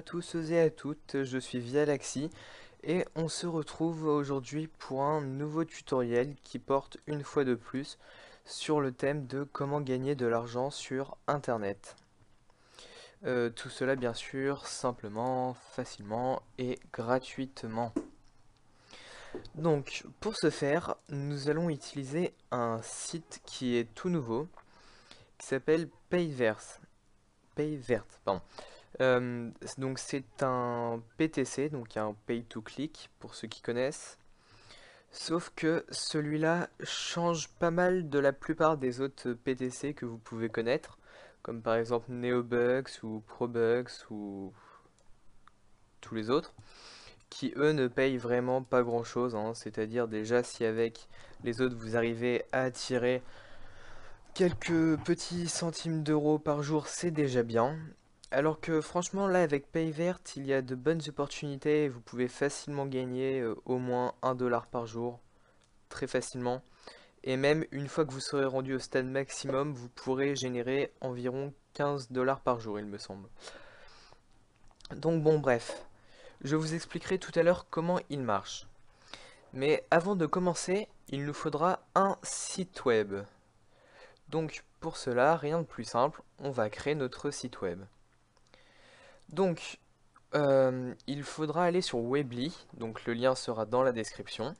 tous et à toutes, je suis Vialaxy et on se retrouve aujourd'hui pour un nouveau tutoriel qui porte une fois de plus sur le thème de comment gagner de l'argent sur Internet. Tout cela bien sûr simplement, facilement et gratuitement. Donc pour ce faire, nous allons utiliser un site qui est tout nouveau qui s'appelle Payvert, pardon. Donc c'est un PTC, donc un Pay to Click pour ceux qui connaissent. Sauf que celui-là change pas mal de la plupart des autres PTC que vous pouvez connaître, comme par exemple NeoBucks ou ProBucks ou tous les autres, qui eux ne payent vraiment pas grand-chose, hein. C'est-à-dire déjà si avec les autres vous arrivez à attirer quelques petits centimes d'euros par jour, c'est déjà bien. Alors que franchement, là, avec Payvert, il y a de bonnes opportunités et vous pouvez facilement gagner au moins 1 dollar par jour, très facilement. Et même une fois que vous serez rendu au stade maximum, vous pourrez générer environ 15 dollars par jour, il me semble. Donc bon, bref, je vous expliquerai tout à l'heure comment il marche. Mais avant de commencer, il nous faudra un site web. Donc pour cela, rien de plus simple, on va créer notre site web. Donc, il faudra aller sur Weebly, donc le lien sera dans la description.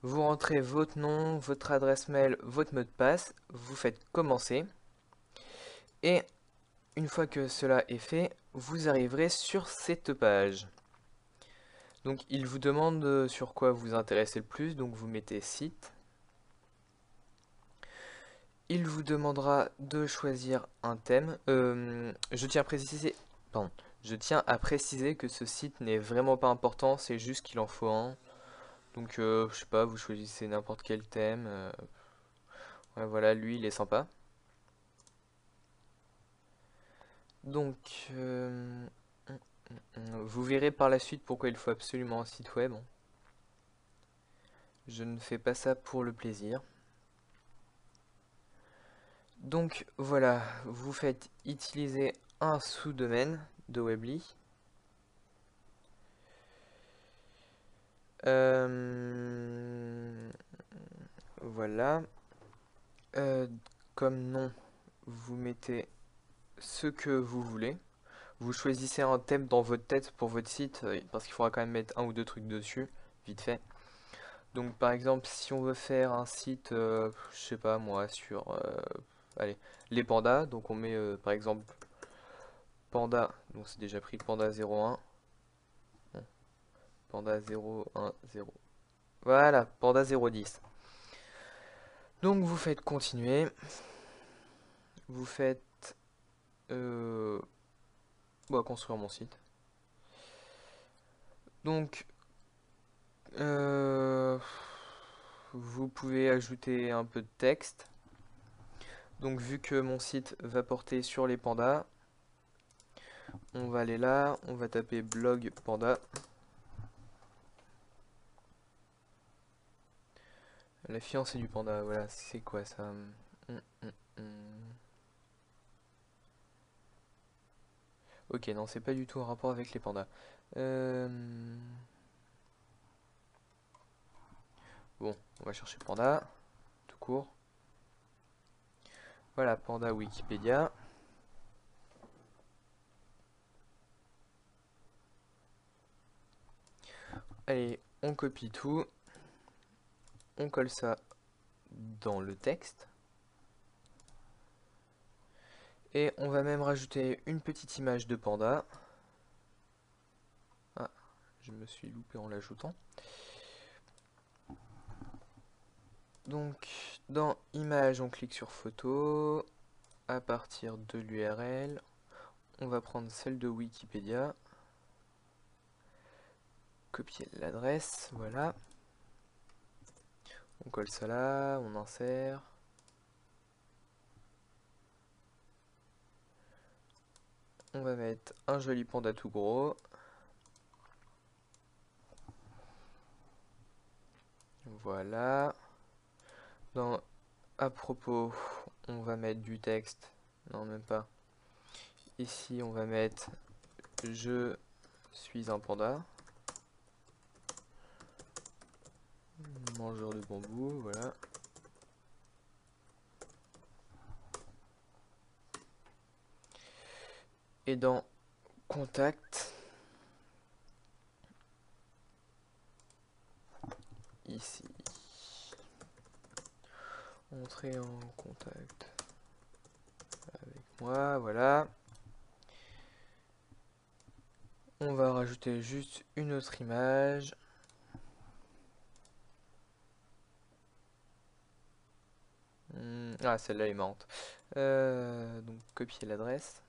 Vous rentrez votre nom, votre adresse mail, votre mot de passe, vous faites commencer. Et une fois que cela est fait, vous arriverez sur cette page. Donc il vous demande sur quoi vous intéressez le plus, donc vous mettez site. Il vous demandera de choisir un thème. Pardon, je tiens à préciser que ce site n'est vraiment pas important, c'est juste qu'il en faut un. Donc, je sais pas, vous choisissez n'importe quel thème. Ouais, voilà, lui, il est sympa. Donc, vous verrez par la suite pourquoi il faut absolument un site web. Je ne fais pas ça pour le plaisir. Donc, voilà, vous faites utiliser un sous-domaine de Weebly. Voilà. Euh, Comme nom, vous mettez ce que vous voulez. Vous choisissez un thème dans votre tête pour votre site, parce qu'il faudra quand même mettre un ou deux trucs dessus, vite fait. Donc par exemple, si on veut faire un site, je sais pas moi, sur allez, les pandas, donc on met par exemple panda, donc c'est déjà pris panda 01, bon, panda 010. Voilà, panda 010. Donc vous faites continuer, vous faites construire mon site. Donc euh, vous pouvez ajouter un peu de texte. Donc vu que mon site va porter sur les pandas, on va aller là, on va taper blog panda. La fiancée du panda, voilà, c'est quoi ça? Ok, non, c'est pas du tout en rapport avec les pandas. Euh, Bon, on va chercher panda, tout court. Voilà, panda Wikipédia. Allez, on copie tout. On colle ça dans le texte. Et on va même rajouter une petite image de panda. Ah, je me suis loupé en l'ajoutant. Donc, dans image, on clique sur photo. À partir de l'URL, on va prendre celle de Wikipédia. Copier l'adresse, voilà. On colle ça là, on insère. On va mettre un joli panda tout gros. Voilà. Dans à propos, on va mettre du texte. Non, même pas. Ici, on va mettre je suis un panda. Mangeur de bambou, voilà. Et dans contact, ici, entrer en contact avec moi, voilà. On va rajouter juste une autre image. Ah, celle-là est marrante. Donc copier l'adresse.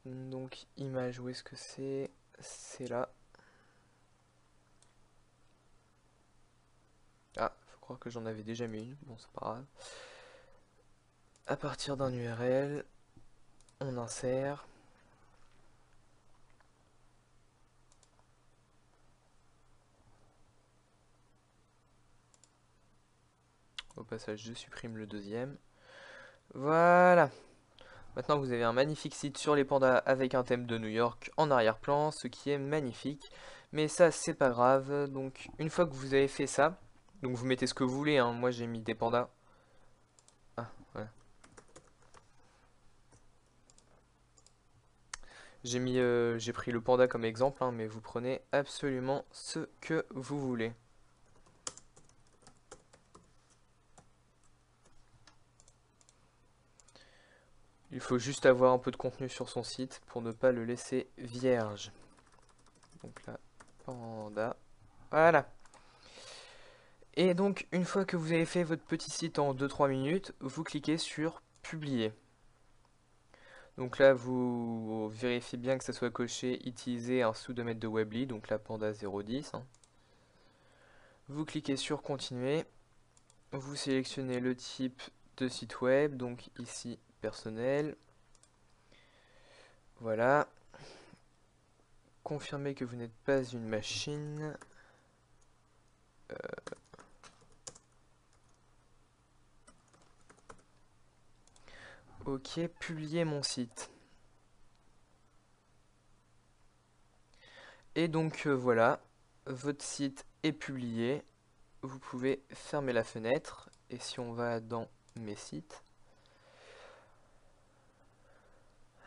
Donc image, où est-ce que c'est? C'est là. Ah, faut croire que j'en avais déjà mis une. Bon, c'est pas grave. À partir d'un URL, on insère. Au passage, je supprime le deuxième. Voilà. Maintenant, vous avez un magnifique site sur les pandas avec un thème de New York en arrière-plan, ce qui est magnifique. Mais ça, c'est pas grave. Donc, une fois que vous avez fait ça, donc vous mettez ce que vous voulez, hein. Moi, j'ai mis des pandas. Ah, ouais. J'ai pris le panda comme exemple, hein, mais vous prenez absolument ce que vous voulez. Il faut juste avoir un peu de contenu sur son site pour ne pas le laisser vierge. Donc là, panda. Voilà. Et donc, une fois que vous avez fait votre petit site en 2-3 minutes, vous cliquez sur publier. Donc là, vous vérifiez bien que ça soit coché utiliser un sous-domaine de Weebly, donc la panda 010. Hein. Vous cliquez sur continuer. Vous sélectionnez le type de site web, donc ici personnel. Voilà. Confirmez que vous n'êtes pas une machine. Ok, publier mon site. Et donc voilà, votre site est publié. Vous pouvez fermer la fenêtre. Et si on va dans mes sites,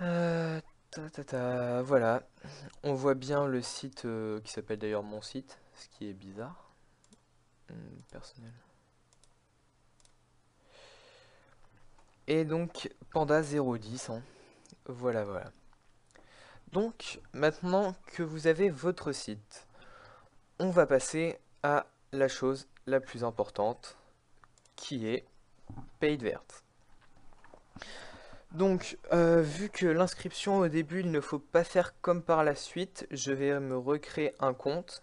voilà, on voit bien le site qui s'appelle d'ailleurs mon site, ce qui est bizarre. Personnel. Et donc panda 010, hein. Voilà, voilà. Donc maintenant que vous avez votre site, on va passer à la chose la plus importante, qui est PaidVert. Donc, vu que l'inscription au début, il ne faut pas faire comme par la suite, je vais me recréer un compte.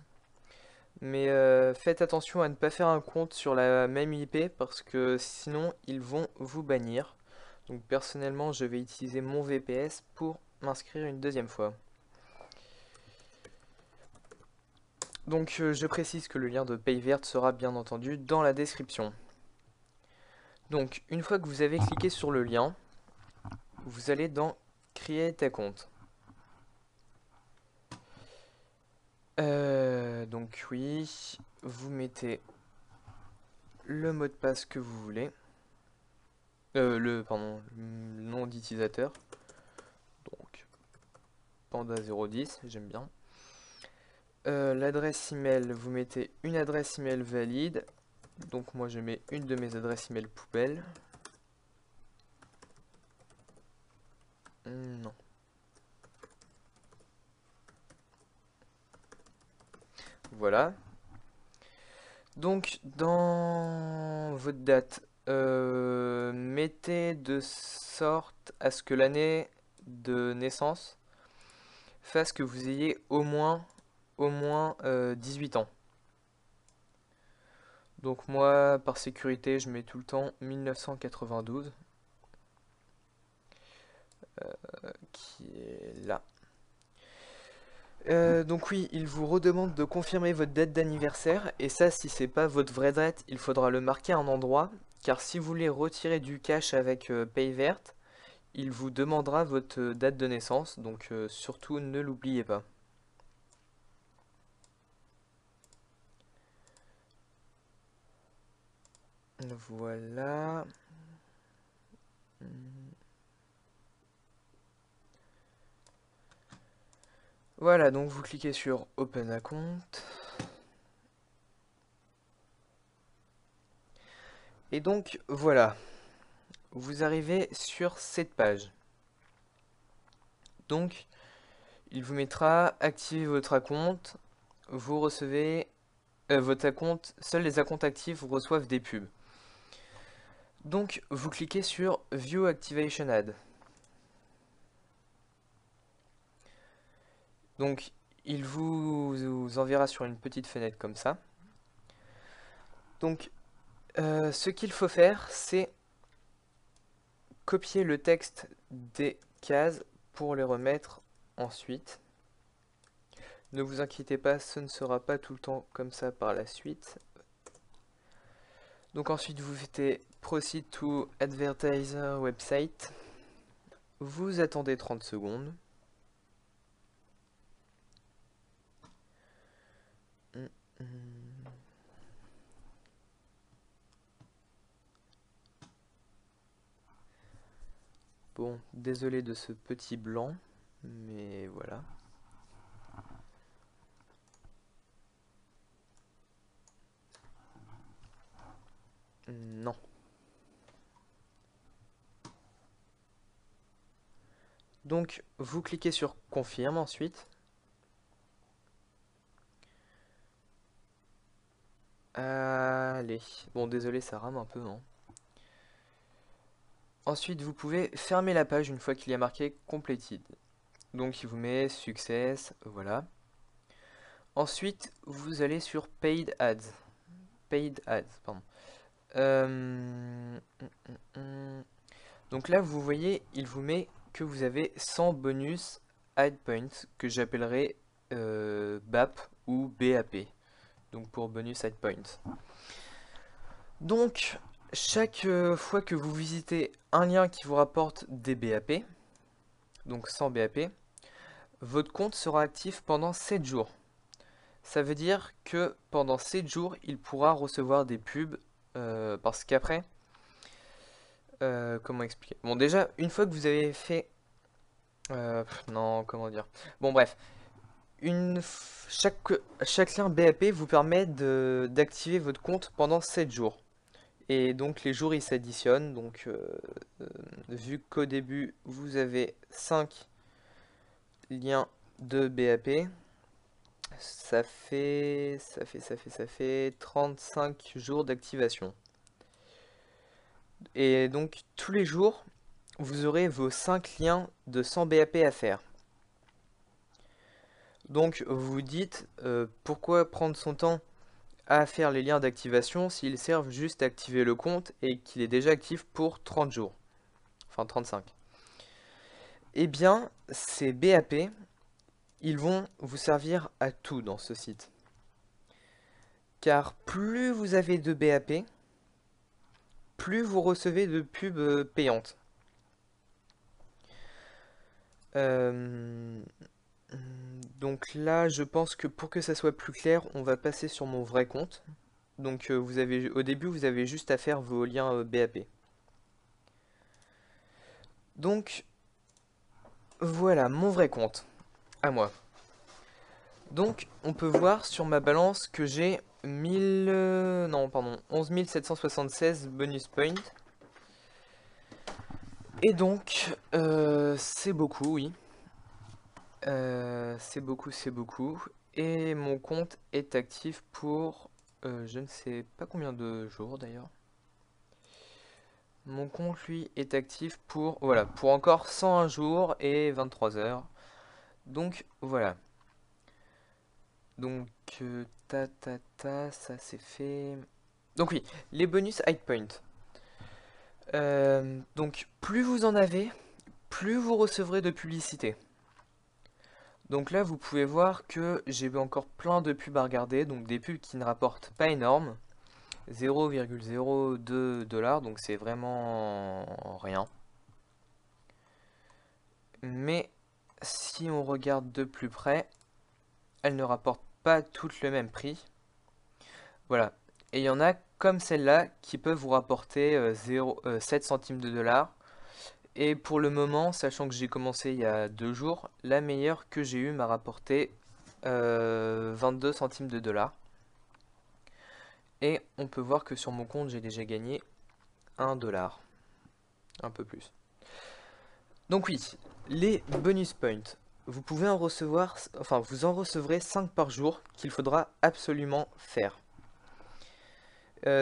Mais faites attention à ne pas faire un compte sur la même IP parce que sinon, ils vont vous bannir. Donc personnellement, je vais utiliser mon VPS pour m'inscrire une deuxième fois. Donc je précise que le lien de PayVert sera bien entendu dans la description. Donc une fois que vous avez cliqué sur le lien, vous allez dans Create a compte. Donc oui, vous mettez le mot de passe que vous voulez. Le nom d'utilisateur. Donc panda 010, j'aime bien. L'adresse email, vous mettez une adresse email valide. Donc moi je mets une de mes adresses email poubelle. Non. Voilà. Donc dans votre date, mettez de sorte à ce que l'année de naissance fasse que vous ayez au moins 18 ans. Donc moi, par sécurité, je mets tout le temps 1992, qui est là. Donc oui, il vous redemande de confirmer votre date d'anniversaire, et ça, si c'est pas votre vraie date, il faudra le marquer à un endroit, car si vous voulez retirer du cash avec PayVert, il vous demandera votre date de naissance, donc surtout ne l'oubliez pas. Voilà. Voilà, donc vous cliquez sur Open Account. Et donc voilà, vous arrivez sur cette page. Donc il vous mettra activez votre compte, vous recevez votre compte, seuls les comptes actifs reçoivent des pubs. Donc vous cliquez sur View Activation Ad. Donc il vous enverra sur une petite fenêtre comme ça. Donc ce qu'il faut faire, c'est copier le texte des cases pour les remettre ensuite. Ne vous inquiétez pas, ce ne sera pas tout le temps comme ça par la suite. Donc ensuite vous faites Proceed to Advertiser Website. Vous attendez 30 secondes. Bon, désolé de ce petit blanc, mais voilà. Non. Donc, vous cliquez sur Confirme ensuite. Allez. Bon, désolé, ça rame un peu, hein. Ensuite, vous pouvez fermer la page une fois qu'il y a marqué Completed. Donc, il vous met Success, voilà. Ensuite, vous allez sur Paid Ads. Paid Ads, pardon. Donc là, vous voyez, il vous met que vous avez 100 bonus Ad Points, que j'appellerai BAP ou BAP. Donc pour bonus Ad Points. Donc, chaque fois que vous visitez un lien qui vous rapporte des BAP, donc 100 BAP, votre compte sera actif pendant 7 jours. Ça veut dire que pendant 7 jours, il pourra recevoir des pubs parce qu'après, comment expliquer? Bon, déjà, une fois que vous avez fait... non, comment dire? Bon, bref. Chaque lien BAP vous permet d'activer votre compte pendant 7 jours. Et donc, les jours, ils s'additionnent. Donc, vu qu'au début, vous avez 5 liens de BAP, ça fait 35 jours d'activation. Et donc, tous les jours, vous aurez vos 5 liens de 100 BAP à faire. Donc, vous vous dites, pourquoi prendre son temps à faire les liens d'activation s'ils servent juste à activer le compte et qu'il est déjà actif pour 30 jours. Enfin, 35. Eh bien, ces BAP, ils vont vous servir à tout dans ce site. Car plus vous avez de BAP, plus vous recevez de pubs payantes. Donc là, je pense que pour que ça soit plus clair, on va passer sur mon vrai compte. Donc au début, vous avez juste à faire vos liens BAP. Donc voilà mon vrai compte, à moi. Donc on peut voir sur ma balance que j'ai 11 776 bonus points. Et donc c'est beaucoup, oui. C'est beaucoup, c'est beaucoup. Et mon compte est actif pour je ne sais pas combien de jours d'ailleurs. Mon compte, lui, est actif pour, voilà, pour encore 101 jours et 23 heures. Donc, voilà. Donc, ça c'est fait. Donc oui, les bonus high point. Donc, plus vous en avez, plus vous recevrez de publicité. Donc là, vous pouvez voir que j'ai encore plein de pubs à regarder, donc des pubs qui ne rapportent pas énorme. 0,02 $, donc c'est vraiment rien. Mais si on regarde de plus près, elles ne rapportent pas toutes le même prix. Voilà. Et il y en a comme celle-là qui peuvent vous rapporter 7 centimes de dollars. Et pour le moment, sachant que j'ai commencé il y a 2 jours, la meilleure que j'ai eue m'a rapporté 22 centimes de dollars. Et on peut voir que sur mon compte, j'ai déjà gagné 1 dollar. Un peu plus. Donc oui, les bonus points. Vous pouvez en recevoir, enfin vous en recevrez 5 par jour qu'il faudra absolument faire.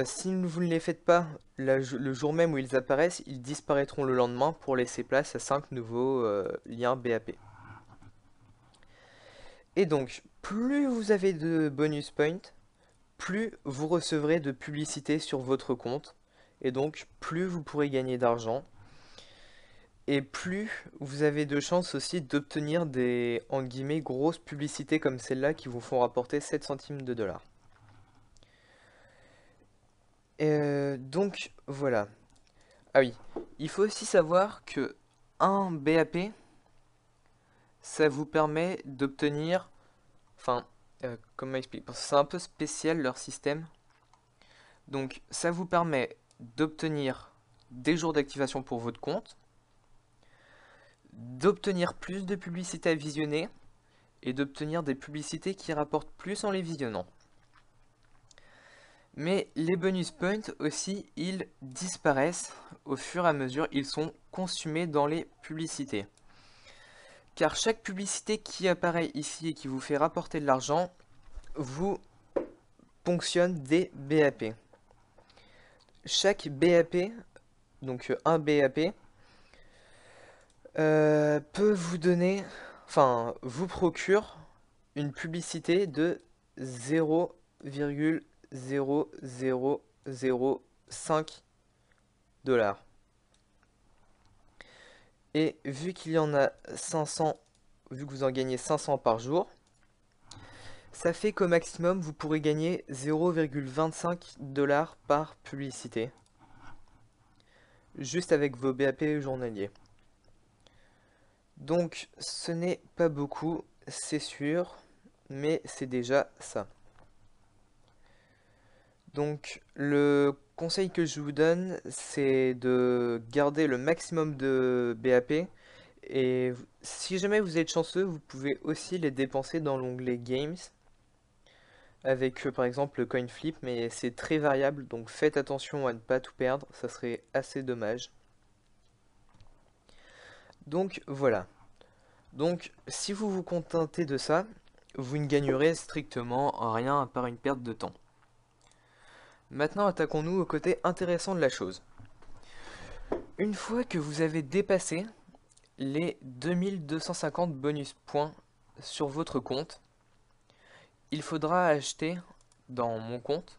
Si vous ne les faites pas le jour même où ils apparaissent, ils disparaîtront le lendemain pour laisser place à 5 nouveaux liens BAP. Et donc, plus vous avez de bonus points, plus vous recevrez de publicité sur votre compte. Et donc, plus vous pourrez gagner d'argent. Et plus vous avez de chances aussi d'obtenir des, en guillemets, grosses publicités comme celle-là qui vous font rapporter 7 centimes de dollars. Donc, voilà. Ah oui, il faut aussi savoir que un BAP, ça vous permet d'obtenir, enfin, comment expliquer? Parce que c'est un peu spécial leur système. Donc, ça vous permet d'obtenir des jours d'activation pour votre compte, d'obtenir plus de publicités à visionner et d'obtenir des publicités qui rapportent plus en les visionnant. Mais les bonus points aussi, ils disparaissent au fur et à mesure, ils sont consumés dans les publicités. Car chaque publicité qui apparaît ici et qui vous fait rapporter de l'argent, vous ponctionne des BAP. Chaque BAP, donc un BAP, peut vous donner, enfin, vous procure une publicité de 0,0005 dollars. Et vu qu'il y en a 500, vu que vous en gagnez 500 par jour, ça fait qu'au maximum vous pourrez gagner 0,25 dollars par publicité. Juste avec vos BAP journaliers. Donc ce n'est pas beaucoup, c'est sûr, mais c'est déjà ça. Donc le conseil que je vous donne, c'est de garder le maximum de BAP. Et si jamais vous êtes chanceux, vous pouvez aussi les dépenser dans l'onglet Games. Avec par exemple le coin flip, mais c'est très variable, donc faites attention à ne pas tout perdre, ça serait assez dommage. Donc voilà. Donc si vous vous contentez de ça, vous ne gagnerez strictement rien à part une perte de temps. Maintenant attaquons-nous au côté intéressant de la chose. Une fois que vous avez dépassé les 2250 bonus points sur votre compte, il faudra acheter dans mon compte,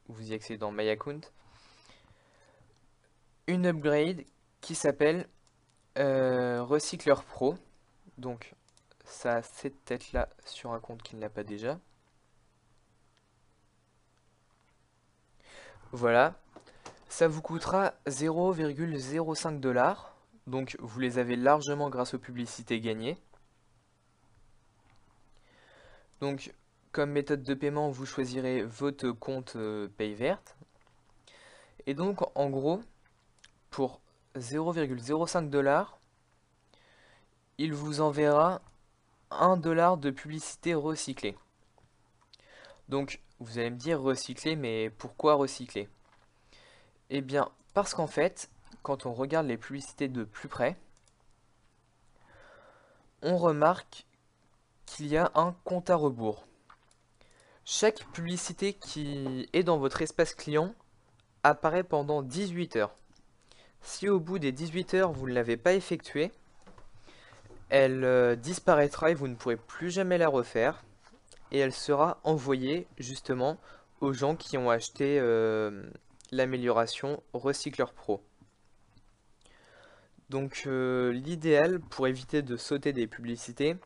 vous y accédez dans My Account, une upgrade qui s'appelle Recycleur Pro. Donc ça a cette tête là sur un compte qui ne l'a pas déjà. Voilà, ça vous coûtera 0,05 dollars. Donc vous les avez largement grâce aux publicités gagnées. Donc comme méthode de paiement, vous choisirez votre compte Paye Verte. Et donc en gros, pour 0,05 dollars, il vous enverra 1 dollar de publicité recyclée. Donc vous allez me dire recycler, mais pourquoi recycler? Eh bien parce qu'en fait, quand on regarde les publicités de plus près, on remarque qu'il y a un compte à rebours. Chaque publicité qui est dans votre espace client apparaît pendant 18 heures. Si au bout des 18 heures vous ne l'avez pas effectuée, elle disparaîtra et vous ne pourrez plus jamais la refaire. Et elle sera envoyée justement aux gens qui ont acheté l'amélioration Recycleur Pro. Donc l'idéal pour éviter de sauter des publicités,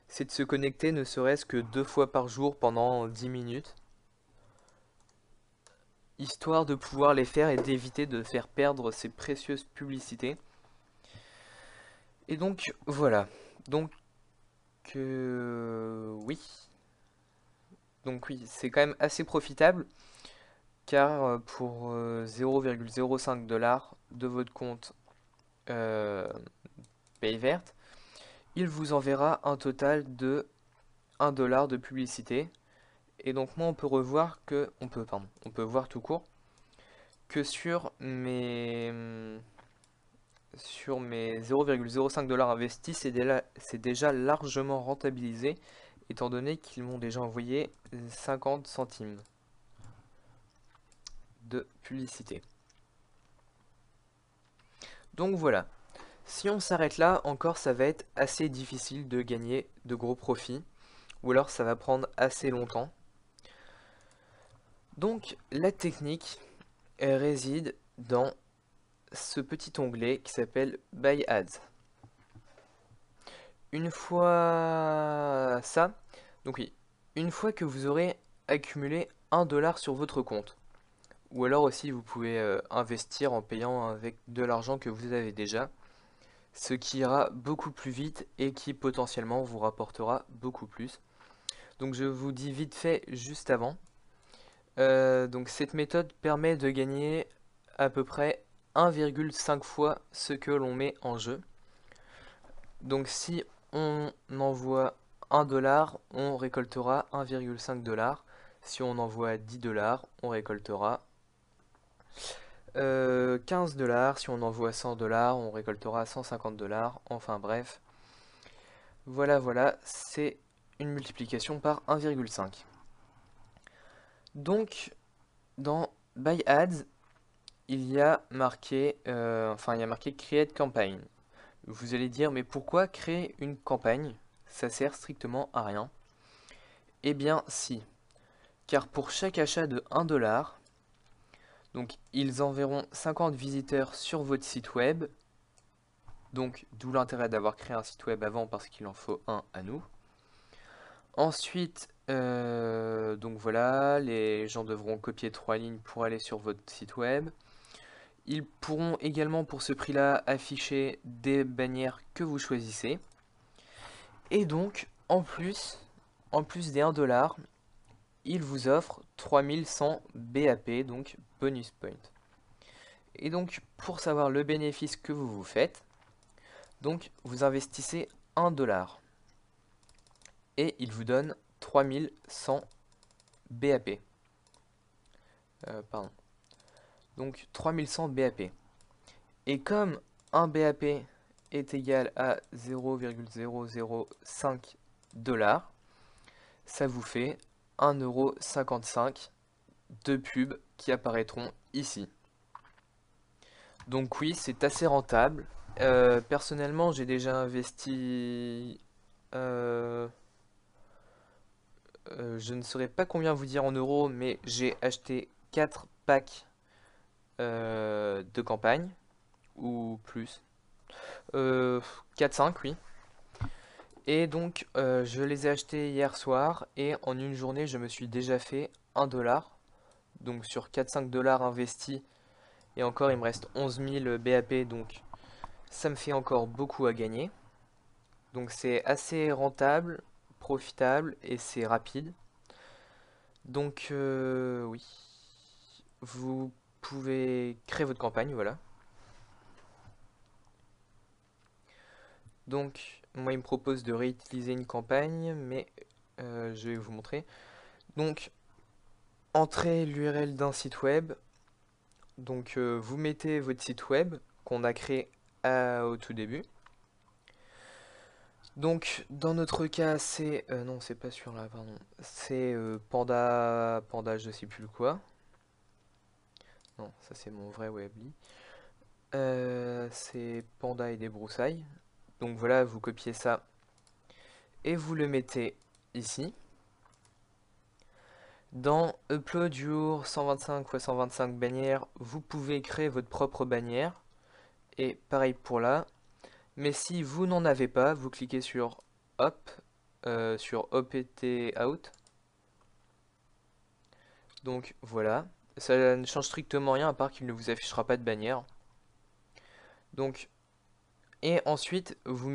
c'est de se connecter ne serait-ce que 2 fois par jour pendant 10 minutes. Histoire de pouvoir les faire et d'éviter de faire perdre ces précieuses publicités. Et donc voilà. Donc oui. Donc oui, c'est quand même assez profitable car pour 0,05 dollars de votre compte paye verte, il vous enverra un total de 1 dollar de publicité. Et donc moi on peut revoir que on peut voir tout court que sur mes 0,05 dollars investis, c'est déjà largement rentabilisé étant donné qu'ils m'ont déjà envoyé 50 centimes de publicité. Donc voilà. Si on s'arrête là, encore ça va être assez difficile de gagner de gros profits, ou alors ça va prendre assez longtemps. Donc la technique, elle réside dans ce petit onglet qui s'appelle Buy Ads. Une fois ça, donc oui, une fois que vous aurez accumulé 1 dollar sur votre compte, ou alors aussi vous pouvez investir en payant avec de l'argent que vous avez déjà, ce qui ira beaucoup plus vite et qui potentiellement vous rapportera beaucoup plus. Donc je vous dis vite fait juste avant. Donc cette méthode permet de gagner à peu près 1,5 fois ce que l'on met en jeu. Donc si on envoie 1 dollar, on récoltera 1,5 dollars. Si on envoie 10 dollars, on récoltera 15 dollars. Si on envoie 100 dollars, on récoltera 150 dollars. Enfin bref, voilà, c'est une multiplication par 1,5. Donc dans Buy Ads, il y a marqué, il y a marqué Create Campaign. Vous allez dire, mais pourquoi créer une campagne? Ça sert strictement à rien. Eh bien, si. Car pour chaque achat de 1 dollar, donc ils enverront 50 visiteurs sur votre site web. Donc, d'où l'intérêt d'avoir créé un site web avant parce qu'il en faut un à nous. Ensuite, donc voilà, les gens devront copier 3 lignes pour aller sur votre site web. Ils pourront également pour ce prix-là afficher des bannières que vous choisissez. Et donc, en plus des 1 dollar, ils vous offrent 3100 BAP, donc bonus point. Et donc, pour savoir le bénéfice que vous vous faites, donc vous investissez 1 dollar et il vous donne 3100 BAP. Pardon. Donc 3100 BAP. Et comme un BAP est égal à 0,005 dollars, ça vous fait 1,55 € de pubs qui apparaîtront ici. Donc oui, c'est assez rentable. Personnellement, j'ai déjà investi... euh, je ne saurais pas combien vous dire en euros, mais j'ai acheté 4 packs de campagne, ou plus. 4-5, oui. Et donc, je les ai achetés hier soir, et en une journée, je me suis déjà fait 1 dollar. Donc sur 4-5 dollars investis, et encore, il me reste 11 000 BAP, donc ça me fait encore beaucoup à gagner. Donc c'est assez rentable, profitable, et c'est rapide. Donc oui, vous pouvez créer votre campagne, voilà. Donc moi il me propose de réutiliser une campagne, mais je vais vous montrer. Donc entrez l'URL d'un site web. Donc vous mettez votre site web qu'on a créé au tout début. Donc dans notre cas c'est non c'est pas sur là pardon c'est panda je sais plus quoi. Non ça c'est mon vrai Weebly. C'est panda et des broussailles. Donc voilà, vous copiez ça et vous le mettez ici. Dans Upload your 125 x 125 bannières, vous pouvez créer votre propre bannière. Et pareil pour là. Mais si vous n'en avez pas, vous cliquez sur Hop, sur OPT Out. Donc voilà. Ça ne change strictement rien à part qu'il ne vous affichera pas de bannière. Donc Et ensuite, vous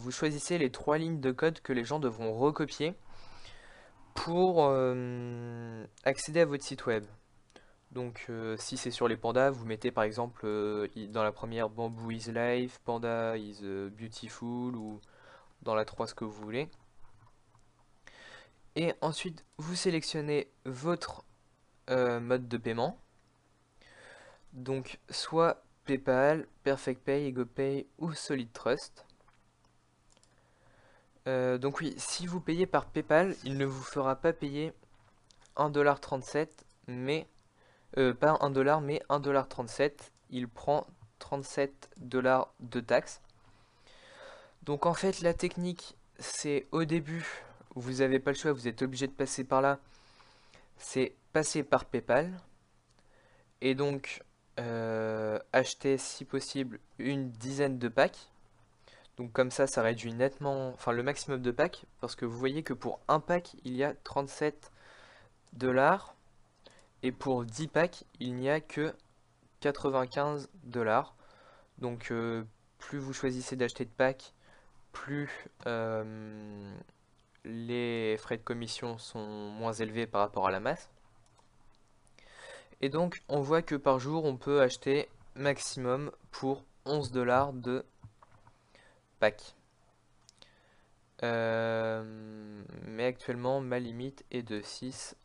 choisissez les 3 lignes de code que les gens devront recopier pour accéder à votre site web. Donc si c'est sur les pandas, vous mettez par exemple dans la première Bamboo is life, Panda is beautiful, ou dans la 3 ce que vous voulez. Et ensuite, vous sélectionnez votre mode de paiement. Donc soit PayPal, PerfectPay, EgoPay ou Solid Trust. Donc oui, si vous payez par PayPal, il ne vous fera pas payer 1,37$, mais pas 1$, mais 1,37$. Il prend 37$ de taxes. Donc en fait, la technique, c'est au début, vous n'avez pas le choix, vous êtes obligé de passer par là. C'est passer par PayPal. Et donc, acheter si possible une dizaine de packs. Donc comme ça réduit nettement, enfin le maximum de packs, parce que vous voyez que pour un pack, il y a 37$, et pour 10 packs, il n'y a que 95$. Donc plus vous choisissez d'acheter de packs, plus les frais de commission sont moins élevés par rapport à la masse. Et donc on voit que par jour, on peut acheter maximum pour 11$ de pack. Mais actuellement, ma limite est de 6.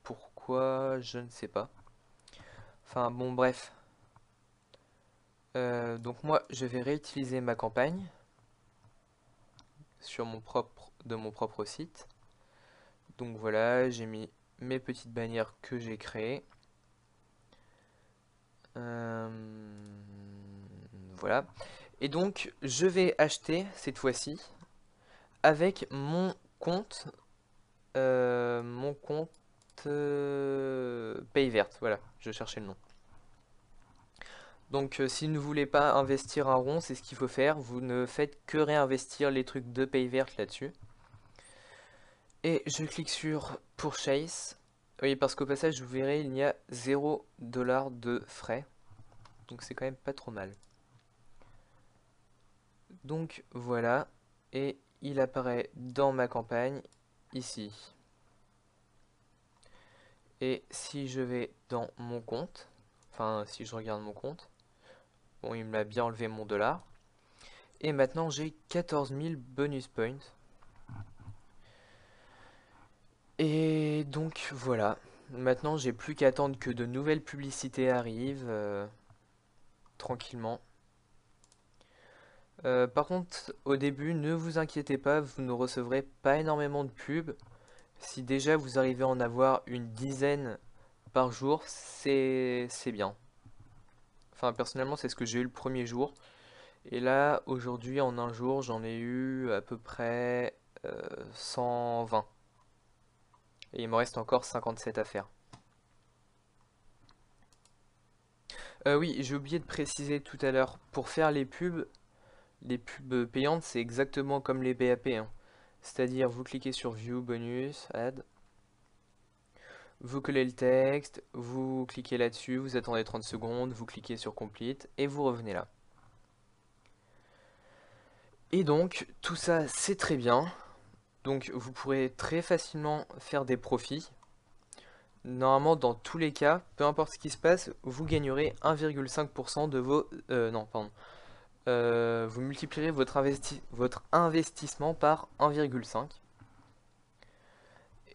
Pourquoi? Je ne sais pas. Enfin bon, bref. Donc moi, je vais réutiliser ma campagne sur de mon propre site. Donc voilà, j'ai mis mes petites bannières que j'ai créées. Voilà. Et donc, je vais acheter cette fois-ci avec mon compte Payvert. Voilà, je cherchais le nom. Donc si vous ne voulez pas investir un rond, c'est ce qu'il faut faire. Vous ne faites que réinvestir les trucs de Payvert là-dessus. Et je clique sur Purchase. Oui, parce qu'au passage, vous verrez, il y a 0$ de frais. Donc c'est quand même pas trop mal. Donc voilà. Et il apparaît dans ma campagne, ici. Et si je vais dans mon compte, enfin si je regarde mon compte, bon, il m'a bien enlevé mon dollar. Et maintenant j'ai 14 000 bonus points. Et donc voilà. Maintenant j'ai plus qu'à attendre que de nouvelles publicités arrivent tranquillement. Par contre, au début, ne vous inquiétez pas, vous ne recevrez pas énormément de pubs. Si déjà vous arrivez à en avoir une dizaine par jour, c'est bien. Enfin, personnellement, c'est ce que j'ai eu le premier jour. Et là, aujourd'hui, en un jour, j'en ai eu à peu près 120. Et il me reste encore 57 à faire. Oui, j'ai oublié de préciser tout à l'heure, pour faire les pubs payantes, c'est exactement comme les PAP, hein. C'est-à-dire, vous cliquez sur View, Bonus, Add, vous collez le texte, vous cliquez là-dessus, vous attendez 30 secondes, vous cliquez sur Complete, et vous revenez là. Et donc, tout ça, c'est très bien. Donc, vous pourrez très facilement faire des profits. Normalement, dans tous les cas, peu importe ce qui se passe, vous gagnerez 1,5% de vos... non, pardon. Vous multiplierez votre investissement par 1,5.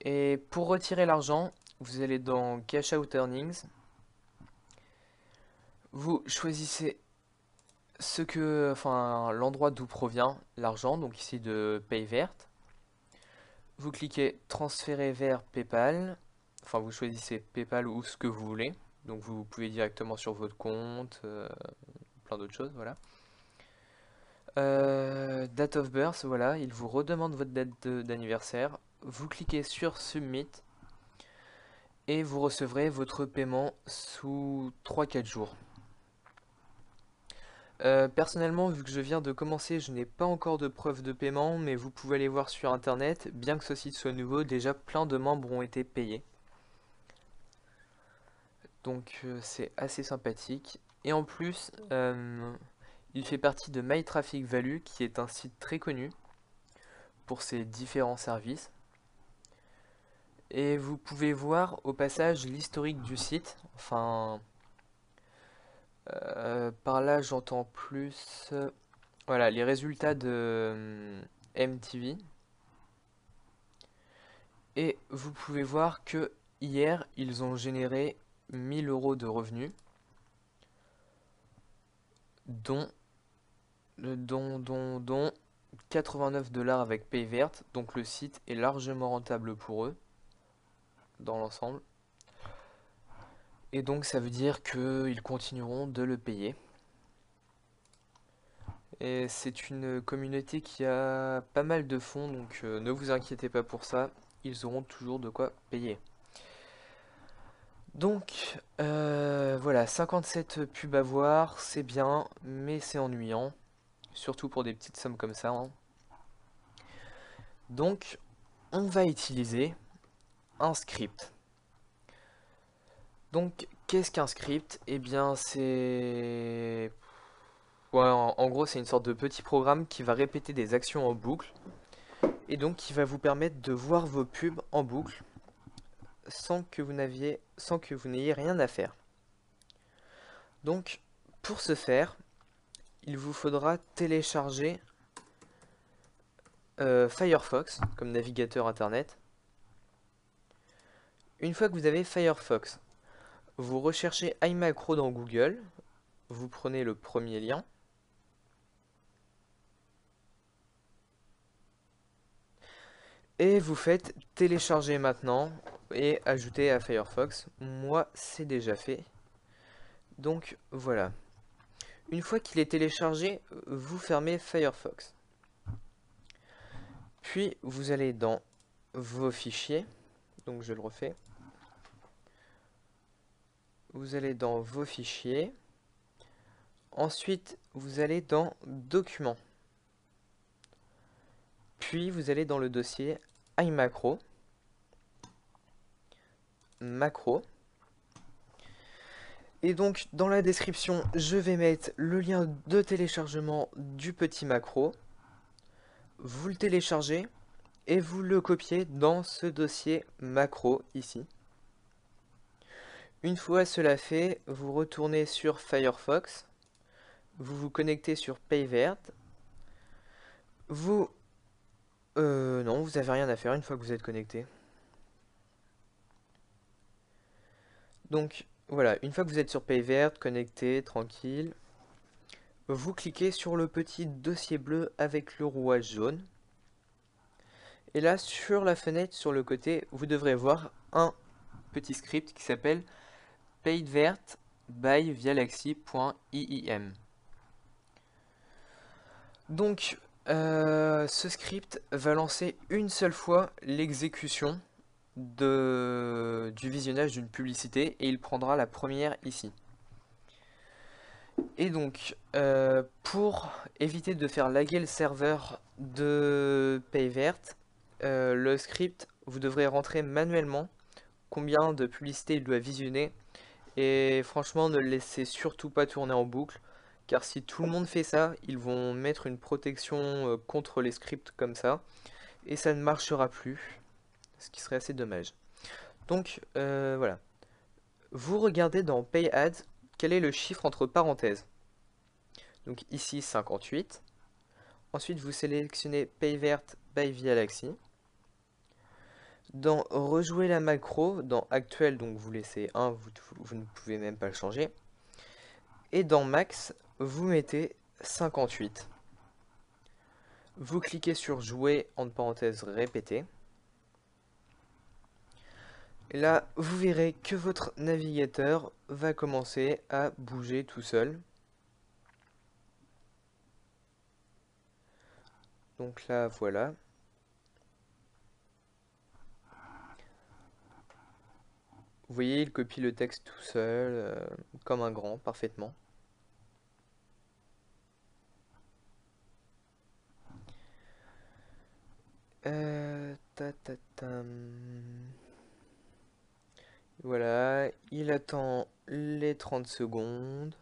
Et pour retirer l'argent, vous allez dans Cash Out Earnings. Vous choisissez enfin, l'endroit d'où provient l'argent, donc ici de Payvert. Vous cliquez transférer vers PayPal. Enfin, vous choisissez PayPal ou ce que vous voulez. Donc vous pouvez directement sur votre compte, plein d'autres choses, voilà. Date of birth, voilà, il vous redemande votre date d'anniversaire. Vous cliquez sur Submit et vous recevrez votre paiement sous 3-4 jours. Personnellement, vu que je viens de commencer, je n'ai pas encore de preuve de paiement, mais vous pouvez aller voir sur internet. Bien que ce site soit nouveau, déjà plein de membres ont été payés. Donc c'est assez sympathique. Et en plus, Il fait partie de My Traffic Value, qui est un site très connu pour ses différents services. Et vous pouvez voir au passage l'historique du site. Enfin, par là j'entends plus, voilà, les résultats de MTV. Et vous pouvez voir que hier ils ont généré 1 000 € de revenus, dont, dont 89 $ avec Payvert. Donc le site est largement rentable pour eux dans l'ensemble. Et donc ça veut dire qu'ils continueront de le payer. Et c'est une communauté qui a pas mal de fonds, donc ne vous inquiétez pas pour ça, ils auront toujours de quoi payer. Donc voilà, 57 pubs à voir, c'est bien, mais c'est ennuyant, surtout pour des petites sommes comme ça, hein. Donc on va utiliser un script. Donc qu'est-ce qu'un script? Eh bien c'est... Ouais, en gros c'est une sorte de petit programme qui va répéter des actions en boucle, et donc qui va vous permettre de voir vos pubs en boucle sans que vous n'ayez rien à faire. Donc pour ce faire, il vous faudra télécharger Firefox comme navigateur internet. Une fois que vous avez Firefox, vous recherchez iMacro dans Google, vous prenez le premier lien, et vous faites télécharger maintenant et ajouter à Firefox. Moi, c'est déjà fait. Donc voilà. Une fois qu'il est téléchargé, vous fermez Firefox. Puis vous allez dans vos fichiers. Donc je le refais. Vous allez dans vos fichiers. Ensuite, vous allez dans Documents. Puis vous allez dans le dossier iMacro. Macro. Et donc dans la description, je vais mettre le lien de téléchargement du petit macro. Vous le téléchargez et vous le copiez dans ce dossier macro ici. Une fois cela fait, vous retournez sur Firefox, vous vous connectez sur Payvert. Vous... non, vous n'avez rien à faire une fois que vous êtes connecté. Donc voilà, une fois que vous êtes sur Payvert, connecté, tranquille, vous cliquez sur le petit dossier bleu avec le rouage jaune. Et là, sur la fenêtre, sur le côté, vous devrez voir un petit script qui s'appelle Payvert by Vialaxy.iim. Donc, ce script va lancer une seule fois l'exécution du visionnage d'une publicité et il prendra la première ici. Et donc, pour éviter de faire laguer le serveur de Payvert, le script, vous devrez rentrer manuellement combien de publicités il doit visionner. Et franchement, ne le laissez surtout pas tourner en boucle, car si tout le monde fait ça, ils vont mettre une protection contre les scripts comme ça, et ça ne marchera plus, ce qui serait assez dommage. Donc voilà, vous regardez dans Pay Ads, quel est le chiffre entre parenthèses. Donc ici 58. Ensuite vous sélectionnez Payvert by Vialaxy. Dans rejouer la macro, dans actuel, donc vous laissez 1, vous ne pouvez même pas le changer. Et dans max, vous mettez 58. Vous cliquez sur jouer, entre parenthèses répéter. Et là, vous verrez que votre navigateur va commencer à bouger tout seul. Donc là, voilà. Vous voyez, il copie le texte tout seul, comme un grand, parfaitement. Voilà, il attend les 30 secondes.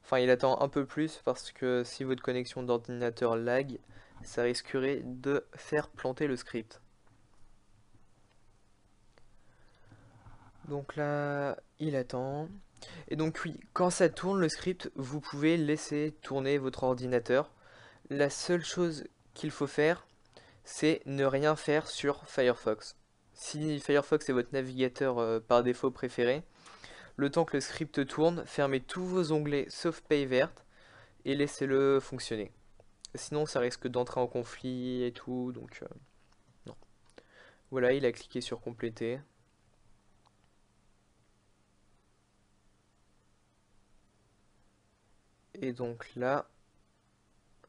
Enfin, il attend un peu plus parce que si votre connexion d'ordinateur lag, ça risquerait de faire planter le script. Donc là, il attend. Et donc oui, quand ça tourne le script, vous pouvez laisser tourner votre ordinateur. La seule chose qu'il faut faire, c'est ne rien faire sur Firefox. Si Firefox est votre navigateur par défaut préféré, le temps que le script tourne, fermez tous vos onglets sauf Paye verte et laissez-le fonctionner. Sinon, ça risque d'entrer en conflit et tout, donc non. Voilà, il a cliqué sur compléter. Et donc là,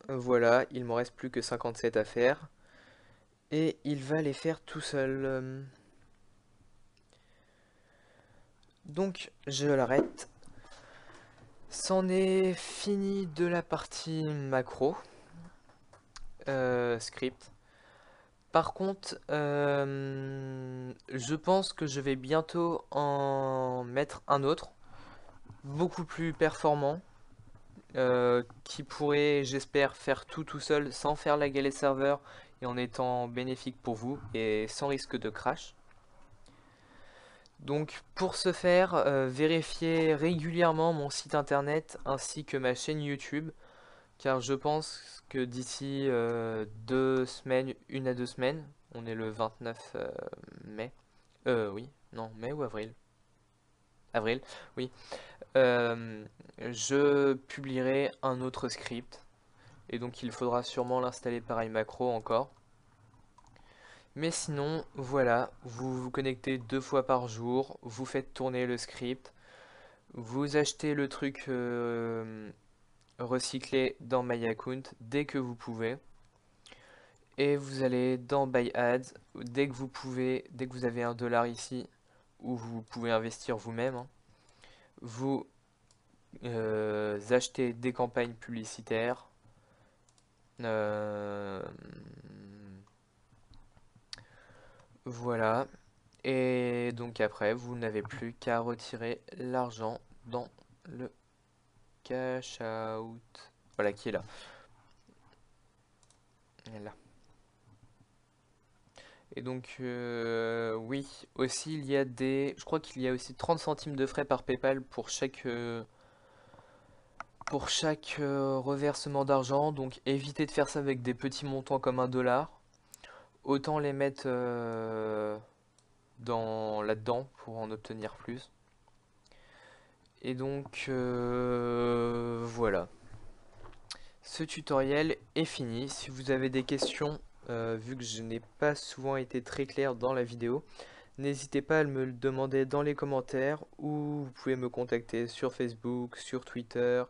voilà, il me reste plus que 57 à faire. Et il va les faire tout seul. Donc, je l'arrête. C'en est fini de la partie macro, script. Par contre, je pense que je vais bientôt en mettre un autre, beaucoup plus performant, qui pourrait, j'espère, faire tout seul sans faire la galette serveur et en étant bénéfique pour vous et sans risque de crash. Donc pour ce faire, vérifiez régulièrement mon site internet ainsi que ma chaîne YouTube, car je pense que d'ici 2 semaines, 1 à 2 semaines, on est le 29 mai, oui, non, mai ou avril? Avril, oui. Euh, je publierai un autre script, et donc il faudra sûrement l'installer par iMacro encore. Mais sinon, voilà, vous vous connectez 2 fois par jour, vous faites tourner le script, vous achetez le truc recyclé dans MyAccount dès que vous pouvez. Et vous allez dans Buy Ads dès que vous pouvez, dès que vous avez $1 ici, où vous pouvez investir vous-même, hein. Vous achetez des campagnes publicitaires. euh, voilà. Et donc après, vous n'avez plus qu'à retirer l'argent dans le cash out. Voilà qui est là. Là. Et donc, oui, aussi il y a je crois qu'il y a aussi 30 centimes de frais par PayPal pour chaque reversement d'argent. Donc évitez de faire ça avec des petits montants comme $1. Autant les mettre là-dedans pour en obtenir plus. Et donc, voilà. Ce tutoriel est fini. Si vous avez des questions, vu que je n'ai pas souvent été très clair dans la vidéo, n'hésitez pas à me le demander dans les commentaires ou vous pouvez me contacter sur Facebook, sur Twitter,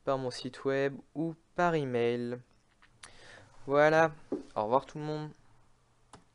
par mon site web ou par email. Voilà, au revoir tout le monde.